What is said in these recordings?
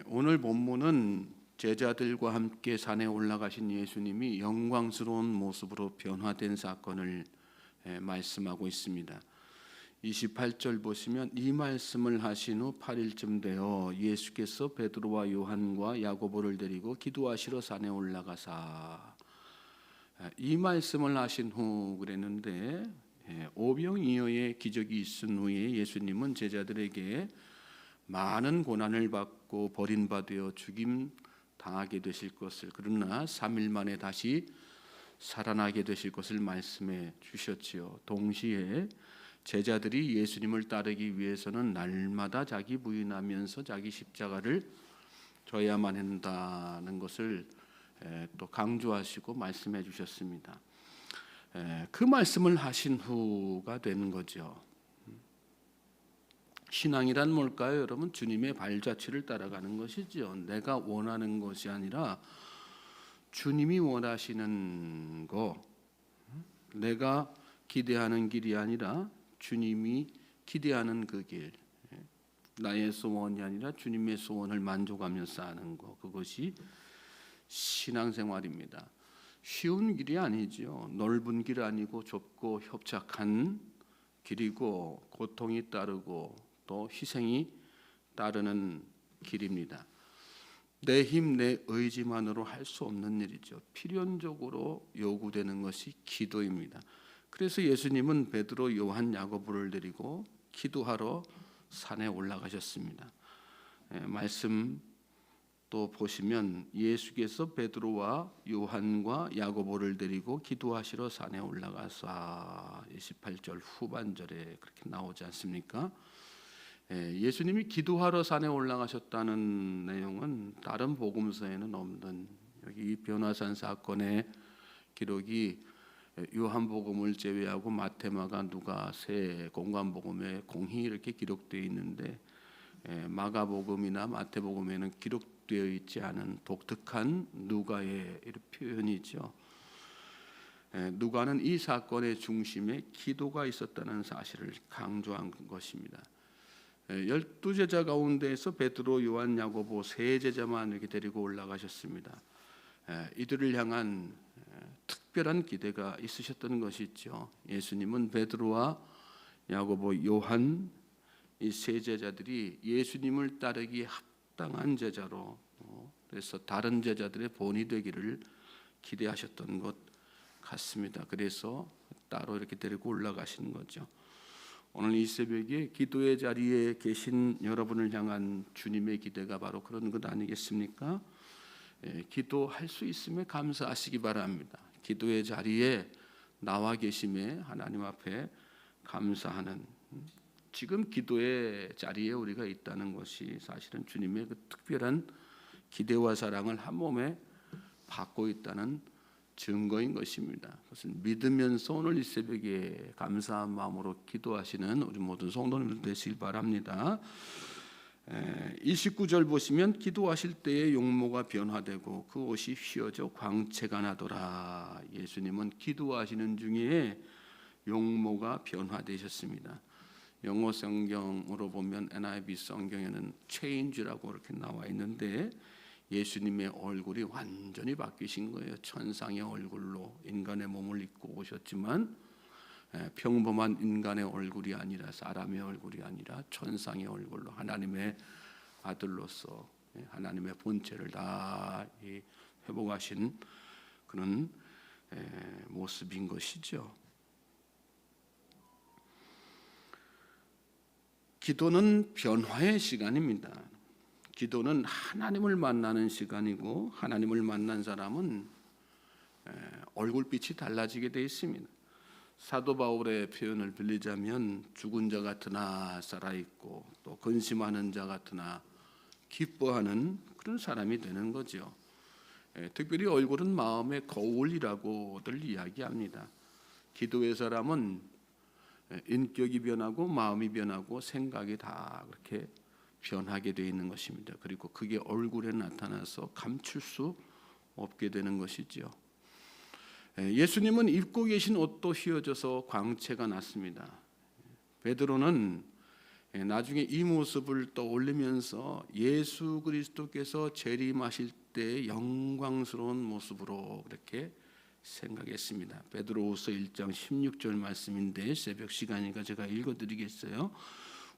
오늘 본문은 제자들과 함께 산에 올라가신 예수님이 영광스러운 모습으로 변화된 사건을 말씀하고 있습니다. 28절 보시면 이 말씀을 하신 후 8일쯤 되어 예수께서 베드로와 요한과 야고보를 데리고 기도하시러 산에 올라가사, 이 말씀을 하신 후 그랬는데 오병이어의 기적이 있은 후에 예수님은 제자들에게 많은 고난을 받고 버림받아 죽임 당하게 되실 것을, 그러나 3일 만에 다시 살아나게 되실 것을 말씀해 주셨지요. 동시에 제자들이 예수님을 따르기 위해서는 날마다 자기 부인하면서 자기 십자가를 져야만 한다는 것을 또 강조하시고 말씀해 주셨습니다. 그 말씀을 하신 후가 되는 거죠. 신앙이란 뭘까요, 여러분? 주님의 발자취를 따라가는 것이죠. 내가 원하는 것이 아니라 주님이 원하시는 거, 내가 기대하는 길이 아니라 주님이 기대하는 그 길, 나의 소원이 아니라 주님의 소원을 만족하며 사는 거, 그것이 신앙생활입니다. 쉬운 길이 아니죠. 넓은 길 아니고 좁고 협착한 길이고 고통이 따르고 또 희생이 따르는 길입니다. 내 힘, 내 의지만으로 할 수 없는 일이죠. 필연적으로 요구되는 것이 기도입니다. 그래서 예수님은 베드로, 요한, 야고보를 데리고 기도하러 산에 올라가셨습니다. 말씀 또 보시면 예수께서 베드로와 요한과 야고보를 데리고 기도하시러 산에 올라가서 28절 후반절에 그렇게 나오지 않습니까? 예수님이 기도하러 산에 올라가셨다는 내용은 다른 복음서에는 없는, 여기 변화산 사건의 기록이 요한복음을 제외하고 마태, 마가, 누가 세 공관복음에 공히 이렇게 기록되어 있는데 마가복음이나 마태복음에는 기록되어 있지 않은 독특한 누가의 표현이죠. 누가는 이 사건의 중심에 기도가 있었다는 사실을 강조한 것입니다. 12제자 가운데에서 베드로, 요한, 야고보 세 제자만 이렇게 데리고 올라가셨습니다. 이들을 향한 특별한 기대가 있으셨던 것이죠. 예수님은 베드로와 야고보, 요한 이 세 제자들이 예수님을 따르기에 합당한 제자로, 그래서 다른 제자들의 본이 되기를 기대하셨던 것 같습니다. 그래서 따로 이렇게 데리고 올라가시는 거죠. 오늘 이 새벽에 기도의 자리에 계신 여러분을 향한 주님의 기대가 바로 그런 것 아니겠습니까? 기도할 수 있음에 감사하시기 바랍니다. 기도의 자리에 나와 계심에 하나님 앞에 감사하는, 지금 기도의 자리에 우리가 있다는 것이 사실은 주님의 그 특별한 기대와 사랑을 한 몸에 받고 있다는 증거인 것입니다. 그것은 믿으면서 오늘 이 새벽에 감사한 마음으로 기도하시는 우리 모든 성도님들 되시길 바랍니다. 29절 보시면 기도하실 때에 용모가 변화되고 그 옷이 휘어져 광채가 나더라. 예수님은 기도하시는 중에 용모가 변화되셨습니다. 영어 성경으로 보면 NIV 성경에는 change라고 이렇게 나와 있는데 예수님의 얼굴이 완전히 바뀌신 거예요. 천상의 얼굴로 인간의 몸을 입고 오셨지만 평범한 인간의 얼굴이 아니라, 사람의 얼굴이 아니라 천상의 얼굴로 하나님의 아들로서 하나님의 본체를 다 회복하신 그런 모습인 것이죠. 기도는 변화의 시간입니다. 기도는 하나님을 만나는 시간이고, 하나님을 만난 사람은 얼굴빛이 달라지게 되어 있습니다. 사도 바울의 표현을 빌리자면 죽은 자 같으나 살아있고 또 근심하는 자 같으나 기뻐하는 그런 사람이 되는 거죠. 특별히 얼굴은 마음의 거울이라고들 이야기합니다. 기도의 사람은 인격이 변하고 마음이 변하고 생각이 다 그렇게 변하게 되어 있는 것입니다. 그리고 그게 얼굴에 나타나서 감출 수 없게 되는 것이죠. 예수님은 입고 계신 옷도 휘어져서 광채가 났습니다. 베드로는 나중에 이 모습을 떠올리면서 예수 그리스도께서 재림하실 때 영광스러운 모습으로 그렇게 생각했습니다. 베드로후서 1장 16절 말씀인데 새벽 시간이니까 제가 읽어드리겠어요.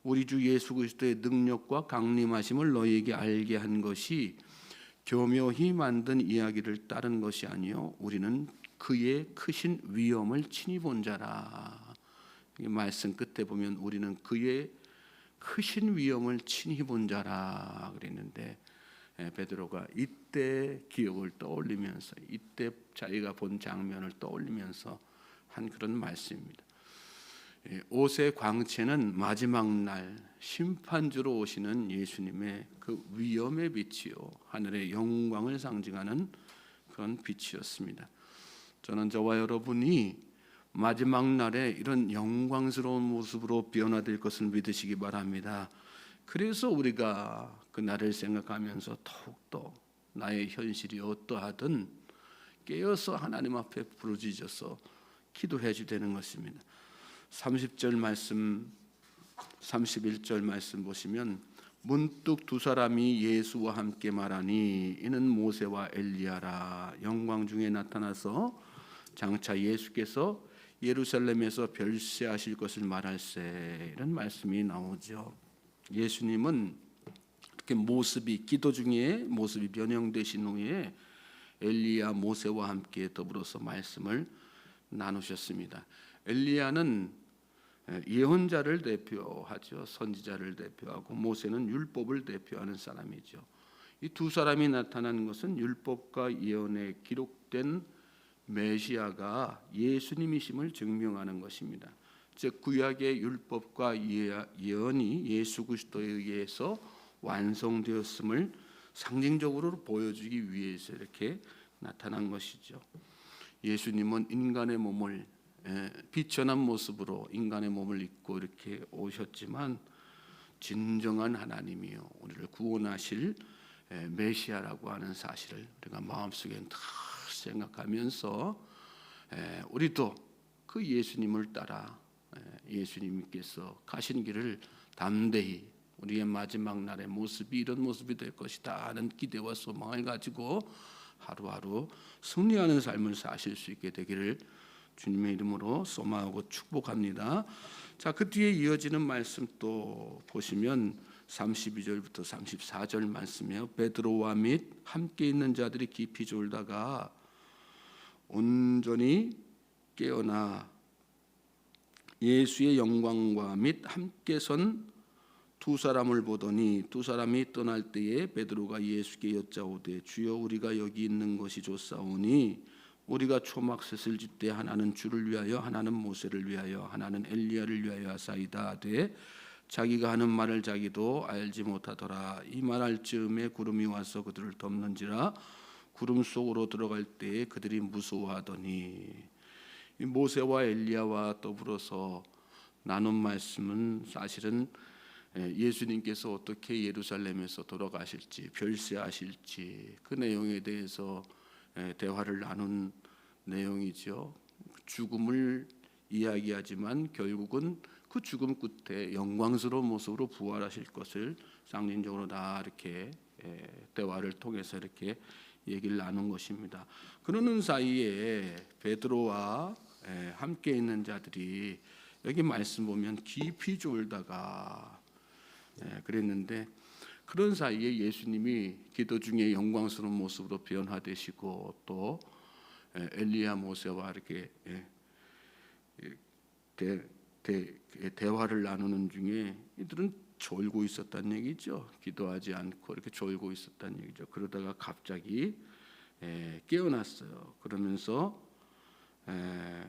우리 주 예수 그리스도의 능력과 강림하심을 너희에게 알게 한 것이 교묘히 만든 이야기를 따른 것이 아니요 우리는 그의 크신 위엄을 친히 본 자라. 이 말씀 끝에 보면 우리는 그의 크신 위엄을 친히 본 자라 그랬는데 베드로가 이때 기억을 떠올리면서 이때 자기가 본 장면을 떠올리면서 한 그런 말씀입니다. 옷의 광채는 마지막 날 심판주로 오시는 예수님의 그 위엄의 빛이요 하늘의 영광을 상징하는 그런 빛이었습니다. 저는 저와 여러분이 마지막 날에 이런 영광스러운 모습으로 변화될 것을 믿으시기 바랍니다. 그래서 우리가 그 날을 생각하면서 더욱더 나의 현실이 어떠하든 깨어서 하나님 앞에 부르짖어서 기도해야 되는 것입니다. 30절 말씀, 31절 말씀 보시면 문득 두 사람이 예수와 함께 말하니 이는 모세와 엘리야라. 영광 중에 나타나서 장차 예수께서 예루살렘에서 별세하실 것을 말할세. 이런 말씀이 나오죠. 예수님은 이렇게 모습이 기도 중에 모습이 변형되신 후에 엘리야 모세와 함께 더불어서 말씀을 나누셨습니다. 엘리야는 예언자를 대표하죠. 선지자를 대표하고 모세는 율법을 대표하는 사람이죠. 이 두 사람이 나타난 것은 율법과 예언에 기록된 메시아가 예수님이심을 증명하는 것입니다. 즉 구약의 율법과 예언이 예수 그리스도에 의해서 완성되었음을 상징적으로 보여주기 위해서 이렇게 나타난 것이죠. 예수님은 인간의 몸을 비천한 모습으로 인간의 몸을 입고 이렇게 오셨지만 진정한 하나님이요 우리를 구원하실 메시아라고 하는 사실을 우리가 마음속에 다 생각하면서 우리도 그 예수님을 따라 예수님께서 가신 길을 담대히 우리의 마지막 날의 모습이 이런 모습이 될 것이다 하는 기대와 소망을 가지고 하루하루 승리하는 삶을 사실 수 있게 되기를 주님의 이름으로 소망하고 축복합니다. 자, 그 뒤에 이어지는 말씀 또 보시면 32절부터 34절 말씀이에요. 베드로와 및 함께 있는 자들이 깊이 졸다가 온전히 깨어나 예수의 영광과 및 함께 선 두 사람을 보더니 두 사람이 떠날 때에 베드로가 예수께 여짜오되 주여 우리가 여기 있는 것이 좋사오니 우리가 초막셋을 짓되 하나는 주를 위하여 하나는 모세를 위하여 하나는 엘리야를 위하여 하사이다 하되 자기가 하는 말을 자기도 알지 못하더라. 이 말할 즈음에 구름이 와서 그들을 덮는지라. 구름 속으로 들어갈 때에 그들이 무서워하더니 이 모세와 엘리야와 더불어서 나눈 말씀은 사실은 예수님께서 어떻게 예루살렘에서 돌아가실지 별세하실지 그 내용에 대해서 대화를 나눈 내용이죠. 죽음을 이야기하지만 결국은 그 죽음 끝에 영광스러운 모습으로 부활하실 것을 상징적으로 다 이렇게 대화를 통해서 이렇게 얘기를 나눈 것입니다. 그러는 사이에 베드로와 함께 있는 자들이 여기 말씀 보면 깊이 졸다가 그랬는데 그런 사이에 예수님이 기도 중에 영광스러운 모습으로 변화되시고 또 엘리야 모세와 이렇게 대화를 나누는 중에 이들은 졸고 있었다는 얘기죠. 기도하지 않고 이렇게 졸고 있었다는 얘기죠. 그러다가 갑자기 깨어났어요. 그러면서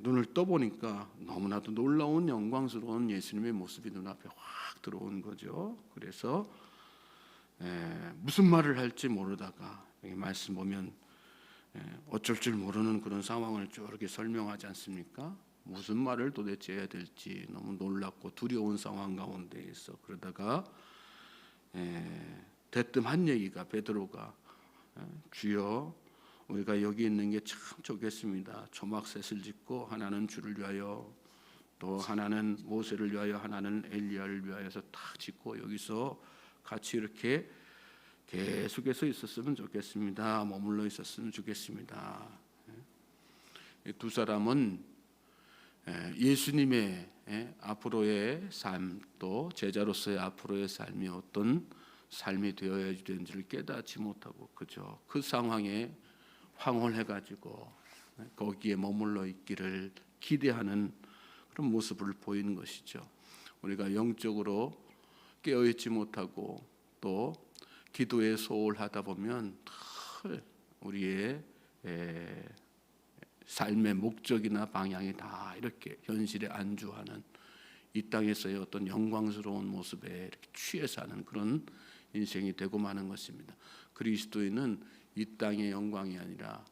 눈을 떠보니까 너무나도 놀라운 영광스러운 예수님의 모습이 눈앞에 확 들어온 거죠. 그래서 무슨 말을 할지 모르다가 여기 말씀 보면 어쩔 줄 모르는 그런 상황을 저렇게 설명하지 않습니까? 무슨 말을 도대체 해야 될지 너무 놀랍고 두려운 상황 가운데 있어. 그러다가 대뜸 한 얘기가 베드로가 주여 우리가 여기 있는 게 참 좋겠습니다. 초막셋을 짓고 하나는 주를 위하여 또 하나는 모세를 위하여, 하나는 엘리야를 위하여서 딱 짓고 여기서 같이 이렇게 계속해서 있었으면 좋겠습니다. 머물러 있었으면 좋겠습니다. 이 두 사람은 예수님의 앞으로의 삶, 또 제자로서의 앞으로의 삶이 어떤 삶이 되어야 되는지를 깨닫지 못하고 그저 그 상황에 황홀해가지고 거기에 머물러 있기를 기대하는 그런 모습을 보이는 것이죠. 우리가 영적으로 깨어있지 못하고 또 기도에 소홀하다 보면 늘 우리의 삶의 목적이나 방향이 다 이렇게 현실에 안주하는, 이 땅에서의 어떤 영광스러운 모습에 이렇게 취해 사는 그런 인생이 되고 마는 것입니다. 그리스도인은 이 땅의 영광이 아니라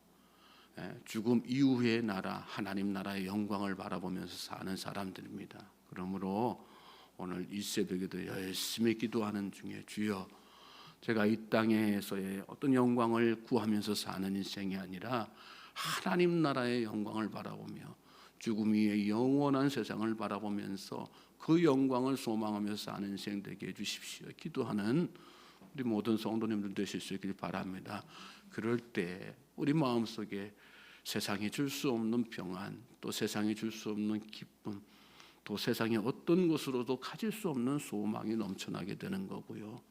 죽음 이후의 나라, 하나님 나라의 영광을 바라보면서 사는 사람들입니다. 그러므로 오늘 이 새벽에도 열심히 기도하는 중에 주여, 제가 이 땅에서의 어떤 영광을 구하면서 사는 인생이 아니라 하나님 나라의 영광을 바라보며 죽음 이후의 영원한 세상을 바라보면서 그 영광을 소망하면서 사는 인생 되게 해주십시오. 기도하는 우리 모든 성도님들 되실 수 있길 바랍니다. 그럴 때 우리 마음속에 세상이 줄 수 없는 평안, 또 세상이 줄 수 없는 기쁨, 또 세상의 어떤 것으로도 가질 수 없는 소망이 넘쳐나게 되는 거고요.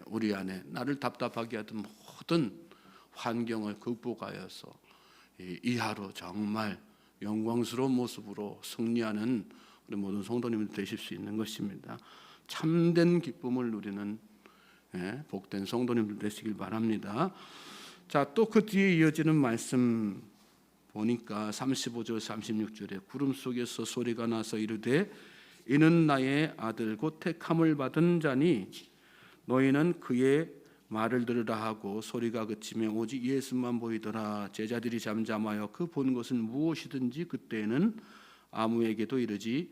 우리 안에 나를 답답하게 하던 모든 환경을 극복하여서 이 하루 정말 영광스러운 모습으로 승리하는 우리 모든 성도님들 되실 수 있는 것입니다. 참된 기쁨을 누리는 복된 성도님들 되시길 바랍니다. 자, 또 그 뒤에 이어지는 말씀 보니까 35절 36절에 구름 속에서 소리가 나서 이르되 이는 나의 아들 곧 택함을 받은 자니 너희는 그의 말을 들으라 하고 소리가 그치며 오직 예수만 보이더라. 제자들이 잠잠하여 그 본 것은 무엇이든지 그때에는 아무에게도 이르지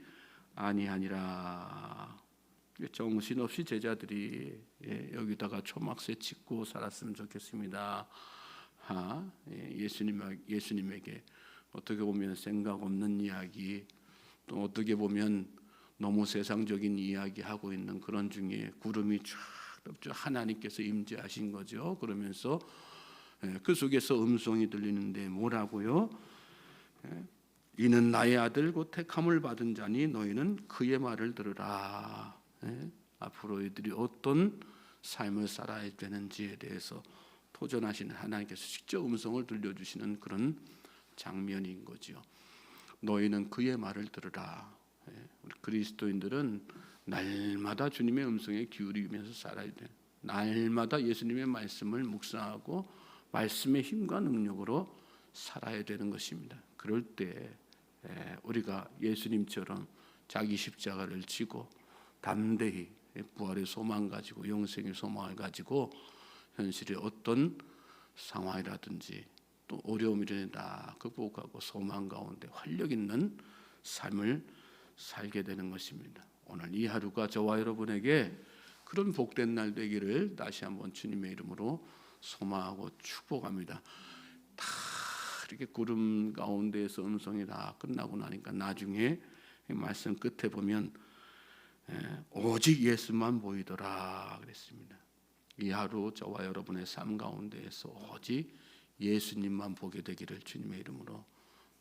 아니하니라. 정신없이 제자들이 여기다가 초막새 짓고 살았으면 좋겠습니다. 예수님에게 어떻게 보면 생각 없는 이야기, 또 어떻게 보면 너무 세상적인 이야기 하고 있는 그런 중에 구름이 쫙 하나님께서 임재하신 거죠. 그러면서 그 속에서 음성이 들리는데 뭐라고요? 이는 나의 아들 곧 택함을 받은 자니 너희는 그의 말을 들으라. 앞으로 이들이 어떤 삶을 살아야 되는지에 대해서 도전하시는 하나님께서 직접 음성을 들려주시는 그런 장면인 거죠. 너희는 그의 말을 들으라. 우리 그리스도인들은 날마다 주님의 음성에 기울이면서 살아야 돼. 날마다 예수님의 말씀을 묵상하고 말씀의 힘과 능력으로 살아야 되는 것입니다. 그럴 때 우리가 예수님처럼 자기 십자가를 지고 담대히 부활의 소망 가지고 영생의 소망을 가지고 현실의 어떤 상황이라든지 또 어려움이라든지 다 극복하고 소망 가운데 활력 있는 삶을 살게 되는 것입니다. 오늘 이 하루가 저와 여러분에게 그런 복된 날 되기를 다시 한번 주님의 이름으로 소망하고 축복합니다. 다 이렇게 구름 가운데에서 음성이 다 끝나고 나니까 나중에 말씀 끝에 보면 오직 예수만 보이더라 그랬습니다. 이 하루 저와 여러분의 삶 가운데에서 오직 예수님만 보게 되기를 주님의 이름으로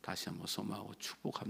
다시 한번 소망하고 축복합니다.